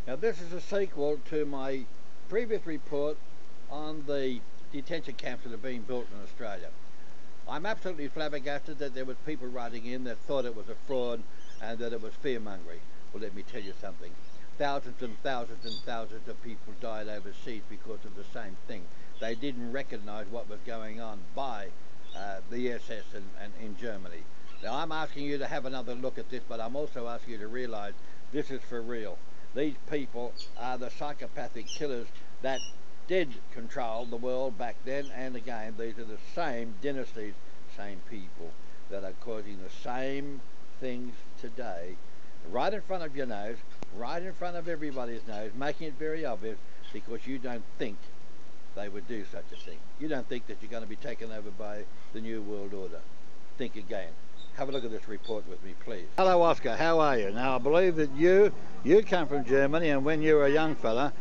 Now this is a sequel to my previous report on the detention camps that are being built in Australia. I'm absolutely flabbergasted that there was people writing in that thought it was a fraud and that it was fear-mongering. Well, let me tell you something. Thousands and thousands and thousands of people died overseas because of the same thing. They didn't recognise what was going on by the SS and in Germany. Now I'm asking you to have another look at this, but I'm also asking you to realise this is for real. These people are the psychopathic killers that did control the world back then, and again these are the same dynasties, same people that are causing the same things today, right in front of your nose, right in front of everybody's nose, making it very obvious because you don't think they would do such a thing. You don't think that you're going to be taken over by the New World Order. Think again. Have a look at this report with me, please. Hello, Oscar. How are you? Now, I believe that you come from Germany, and when you were a young fella,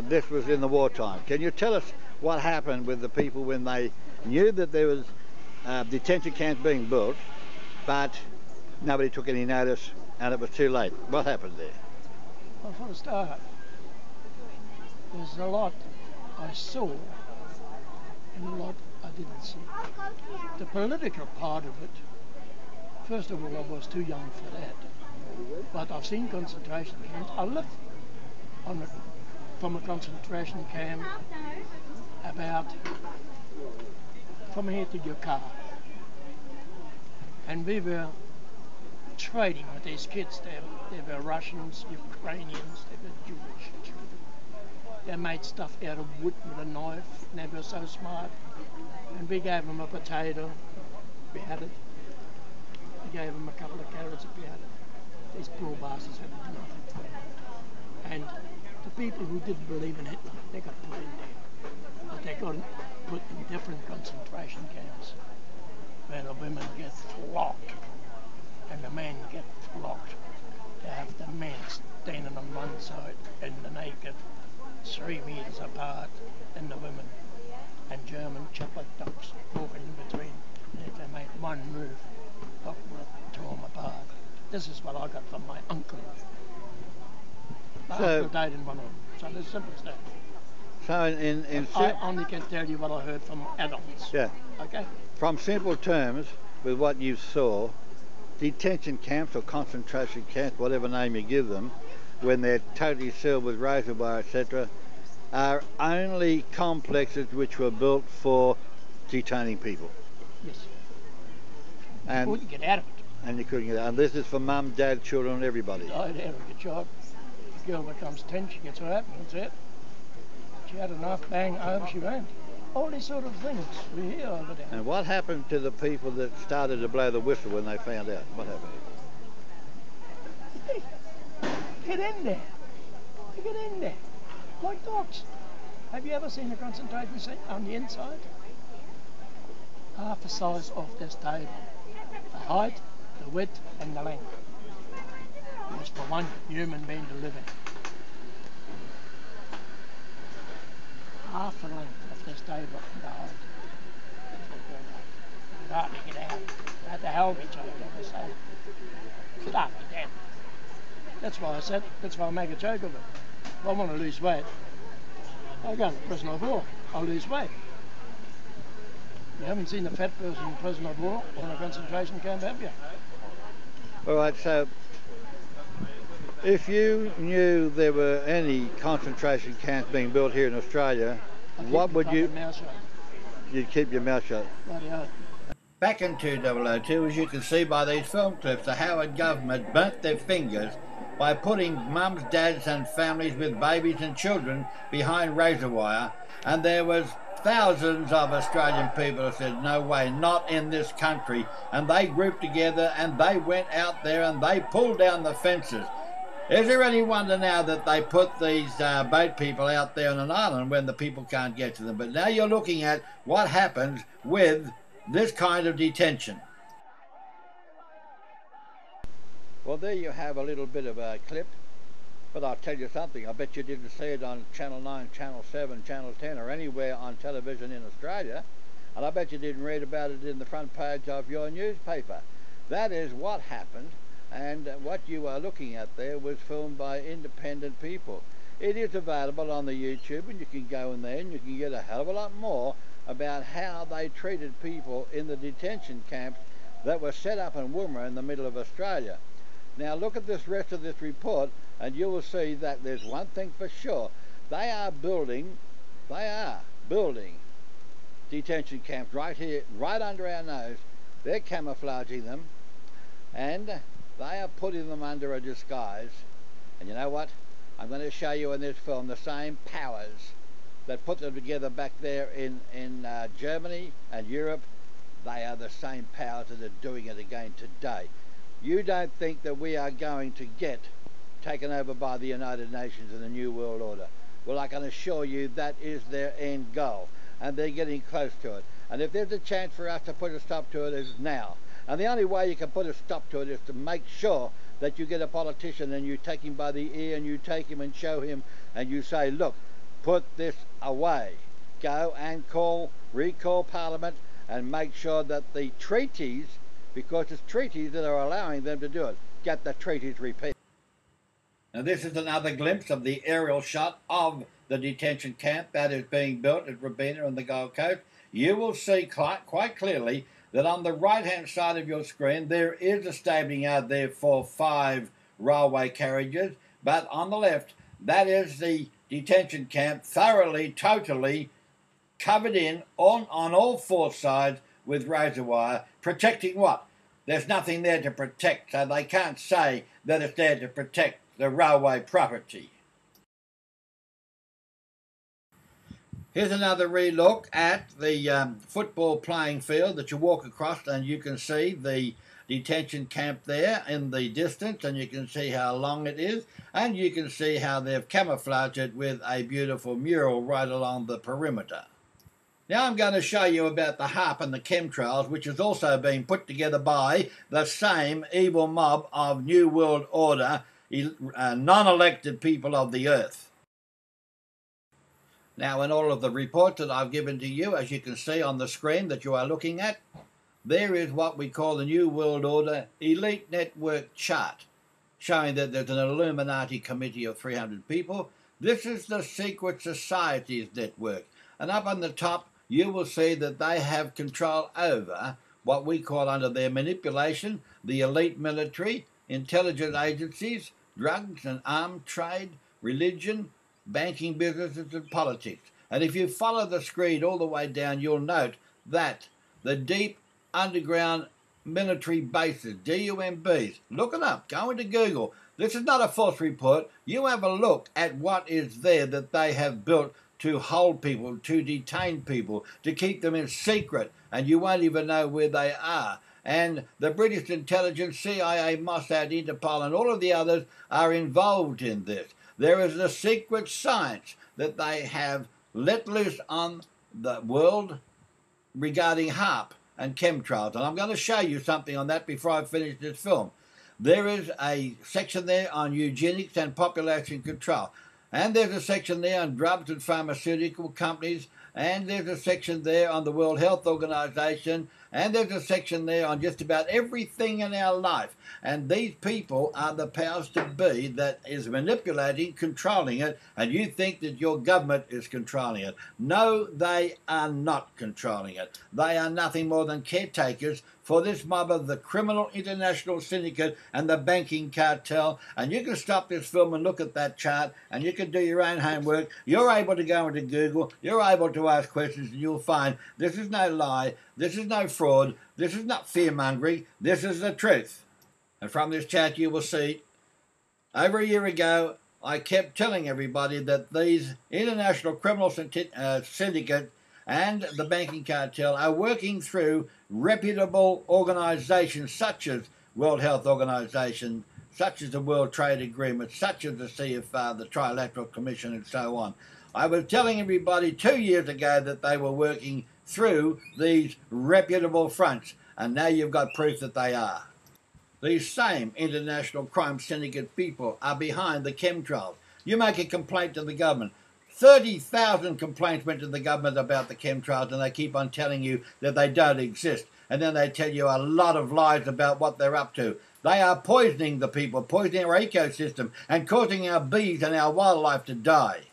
this was in the wartime. Can you tell us what happened with the people when they knew that there was detention camps being built, but nobody took any notice and it was too late? What happened there? Well, for a start, there's a lot I saw and a lot I didn't see. The political part of it, first of all, I was too young for that. But I've seen concentration camps. I lived from a concentration camp about from here to your car. And we were trading with these kids. They were Russians, Ukrainians, they were Jewish children. They made stuff out of wood with a knife, and they were so smart. And we gave them a potato, we had it. We gave them a couple of carrots, we had it. These poor bastards had nothing. And the people who didn't believe in it, they got put in there. But they got put in different concentration camps, where the women get flogged and the men get flogged. They have the men standing on one side and the naked 3 meters apart, and the women and German chocolate dogs walking in between. And if they make one move, dog will tear them apart. This is what I got from my uncle. My uncle died in one of them. So it's simple as that. So I only can tell you what I heard from adults. Yeah. Okay? From simple terms, with what you saw, detention camps or concentration camps, whatever name you give them, when they're totally sealed with razor wire, etc., are only complexes which were built for detaining people. Yes. And you couldn't get out of it. And you couldn't get out. And this is for mum, dad, children, everybody. Died out of a job. The girl becomes 10, she gets her out, and that's it. She had enough, bang, over she went. All these sort of things we hear over there. And what happened to the people that started to blow the whistle when they found out? What happened? Get in there. Get in there. Like dogs. Have you ever seen a concentration camp on the inside? Half the size of this table. The height, the width and the length. It's for one human being to live in. Half the length of this table and the height. You hardly get out. You have to help each other, I say. Stop it then. That's why I said, that's why I make a joke of it. If I want to lose weight, I go to prisoner of war, I'll lose weight. You haven't seen a fat person in prisoner of war or in a concentration camp, have you? Alright, so if you knew there were any concentration camps being built here in Australia, what would you... You'd keep your mouth shut. Right. Back in 2002, as you can see by these film clips, the Howard government burnt their fingers by putting mums, dads and families with babies and children behind razor wire, and there was thousands of Australian people who said, no way, not in this country, and they grouped together and they went out there and they pulled down the fences. Is there any wonder now that they put these boat people out there on an island when the people can't get to them? But now you're looking at what happens with this kind of detention. Well, there you have a little bit of a clip, but I'll tell you something, I bet you didn't see it on Channel 9, Channel 7, Channel 10 or anywhere on television in Australia, and I bet you didn't read about it in the front page of your newspaper. That is what happened And what you are looking at there was filmed by independent people. It is available on the YouTube, and you can go in there and you can get a hell of a lot more about how they treated people in the detention camps that were set up in Woomera in the middle of Australia. Now look at this rest of this report and you will see that there's one thing for sure. They are building detention camps right here, right under our nose. They're camouflaging them and they are putting them under a disguise. And you know what? I'm going to show you in this film the same powers that put them together back there in Germany and Europe. They are the same powers that are doing it again today. You don't think that we are going to get taken over by the United Nations and the New World Order. Well, I can assure you that is their end goal, and they're getting close to it. And if there's a chance for us to put a stop to it, is now. And the only way you can put a stop to it is to make sure that you get a politician and you take him by the ear and you take him and show him and you say, look, put this away. Go and recall Parliament and make sure that the treaties, because it's treaties that are allowing them to do it, get the treaties repeated. Now this is another glimpse of the aerial shot of the detention camp that is being built at Robina on the Gold Coast. You will see quite clearly that on the right hand side of your screen there is a stabling out there for 5 railway carriages, but on the left that is the detention camp thoroughly, totally covered in on all 4 sides with razor wire, protecting what? There's nothing there to protect, so they can't say that it's there to protect the railway property. Here's another relook at the football playing field that you walk across, and you can see the detention camp there in the distance, and you can see how long it is, and you can see how they've camouflaged it with a beautiful mural right along the perimeter. Now I'm going to show you about the HAARP and the Chemtrails, which has also been put together by the same evil mob of New World Order, non-elected people of the earth. Now in all of the reports that I've given to you, as you can see on the screen that you are looking at, there is what we call the New World Order Elite Network chart, showing that there's an Illuminati committee of 300 people. This is the secret societies network, and up on the top you will see that they have control over what we call under their manipulation the elite military, intelligence agencies, drugs and armed trade, religion, banking businesses and politics. And if you follow the screen all the way down, you'll note that the deep underground military bases, DUMBs, look it up, go into Google. This is not a false report. You have a look at what is there that they have built to hold people, to detain people, to keep them in secret, and you won't even know where they are. And the British intelligence, CIA, Mossad, Interpol, and all of the others are involved in this. There is a secret science that they have let loose on the world regarding HAARP and chemtrails. And I'm going to show you something on that before I finish this film. There is a section there on eugenics and population control. And there's a section there on drugs and pharmaceutical companies. And there's a section there on the World Health Organization. And there's a section there on just about everything in our life. And these people are the powers to be that is manipulating, controlling it, and you think that your government is controlling it. No, they are not controlling it. They are nothing more than caretakers for this mob of the criminal international syndicate and the banking cartel. And you can stop this film and look at that chart, and you can do your own homework. You're able to go into Google, you're able to ask questions, and you'll find this is no lie, this is no fraud, this is not fear-mongering, this is the truth. And from this chat you will see, over a year ago, I kept telling everybody that these international criminal syndicate and the banking cartel are working through reputable organisations such as World Health Organization, such as the World Trade Agreement, such as the CFR, the Trilateral Commission, and so on. I was telling everybody 2 years ago that they were working through these reputable fronts, and now you've got proof that they are. These same international crime syndicate people are behind the chemtrails. You make a complaint to the government. 30,000 complaints went to the government about the chemtrails, and they keep on telling you that they don't exist. and then they tell you a lot of lies about what they're up to. They are poisoning the people, poisoning our ecosystem, and causing our bees and our wildlife to die.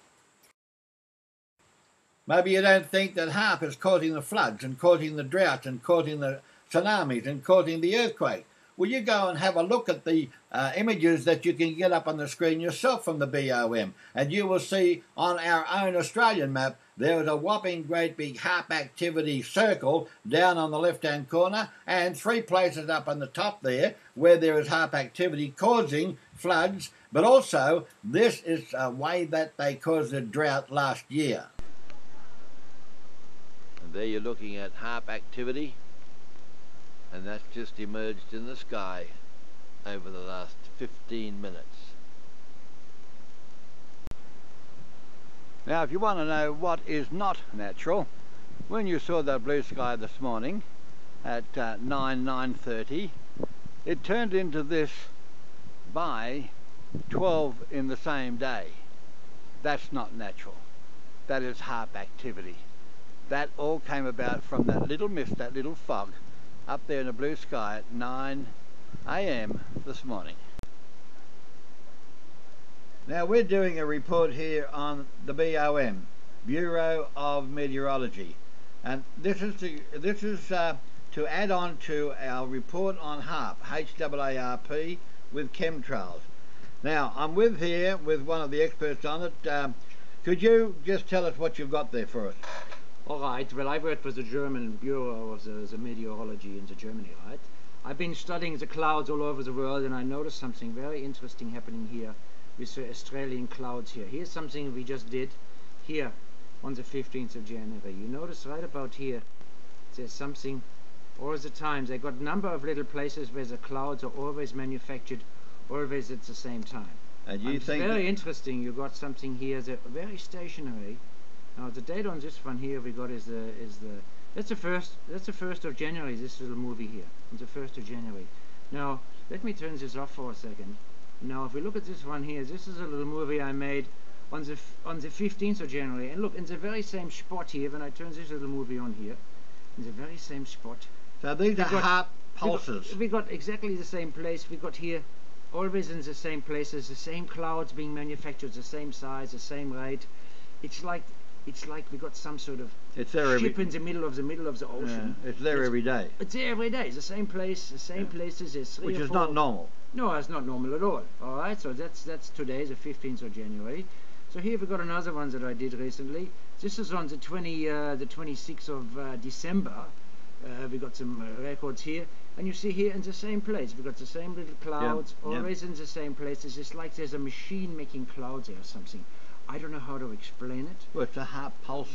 Maybe you don't think that HAARP is causing the floods and causing the droughts and causing the tsunamis and causing the earthquake. Well, you go and have a look at the images that you can get up on the screen yourself from the BOM, and you will see on our own Australian map there is a whopping great big HAARP activity circle down on the left-hand corner, and 3 places up on the top there where there is HAARP activity causing floods, but also this is a way that they caused a drought last year. And there you're looking at HAARP activity, and that's just emerged in the sky over the last 15 minutes. Now, if you want to know what is not natural, when you saw that blue sky this morning at 9:30, it turned into this by 12 in the same day. That's not natural. That is HAARP activity. That all came about from that little mist, that little fog, up there in the blue sky at 9 AM this morning. Now we're doing a report here on the BOM, Bureau of Meteorology, and this is to add on to our report on HAARP, HAARP, with chemtrails. Now I'm here with one of the experts on it. Could you just tell us what you've got there for us? All right, well, I worked with the German Bureau of the Meteorology in Germany, right? I've been studying the clouds all over the world, and I noticed something very interesting happening here with the Australian clouds here. Here's something we just did here on the 15th of January. You notice right about here, there's something all the time. They got a number of little places where the clouds are always manufactured, always at the same time. And you think it's very interesting. You got something here that very stationary. Now the date on this one here we got is the first of January. This little movie here on the 1st of January. Now let me turn this off for a second. Now if we look at this one here, this is a little movie I made on the 15th of January. And look, in the very same spot here, when I turn this little movie on here, in the very same spot. So these are HAARP pulses. We got exactly the same place. We got here, always in the same places, the same clouds being manufactured, the same size, the same rate. It's like we got some sort of ship in the middle of the ocean. Yeah, it's there every day. It's there every day. It's the same place, the same places. There's 3 or 4. Which is not normal. No, it's not normal at all. All right, so that's today, the 15th of January. So here we've got another one that I did recently. This is on the 26th of December. We got some records here, and you see here in the same place we got the same little clouds, always in the same places. It's like there's a machine making clouds there or something. I don't know how to explain it. Well, it's a HAARP pulse.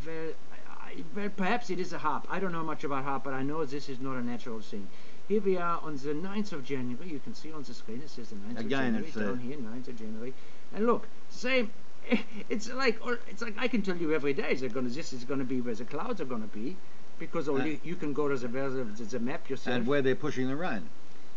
Well, perhaps it is a HAARP. I don't know much about HAARP, but I know this is not a natural thing. Here we are on the 9th of January. You can see on the screen it says the 9th of January. It's down here, 9th of January. And look, same. It's like I can tell you every day this is going to be where the clouds are going to be, because you can go to the map yourself. And where they're pushing the rain.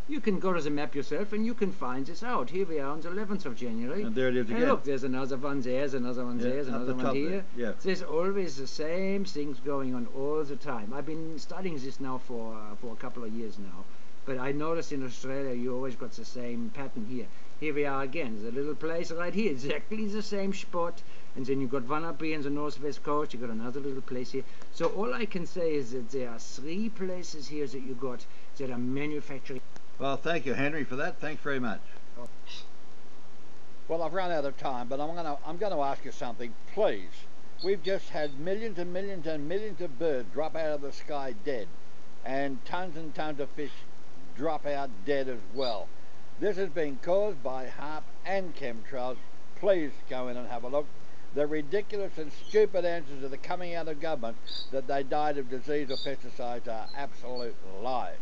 You can go to the map yourself and you can find this out. Here we are on the 11th of January. And there it is again. And look, there's another one there, there's another one there, there's another one here. Yeah. There's always the same things going on all the time. I've been studying this now for a couple of years now. But I noticed in Australia you always got the same pattern here. Here we are again, there's a little place right here, exactly the same spot. And then you've got one up here in the northwest coast, you've got another little place here. So all I can say is that there are 3 places here that you got that are manufacturing. Well, thank you, Henry, for that. Thanks very much. Well, I've run out of time, but I'm going to ask you something, please. We've just had millions and millions and millions of birds drop out of the sky dead, and tons of fish drop out dead as well. This has been caused by HAARP and chemtrails. Please go in and have a look. The ridiculous and stupid answers that are coming out of government that they died of disease or pesticides are absolute lies.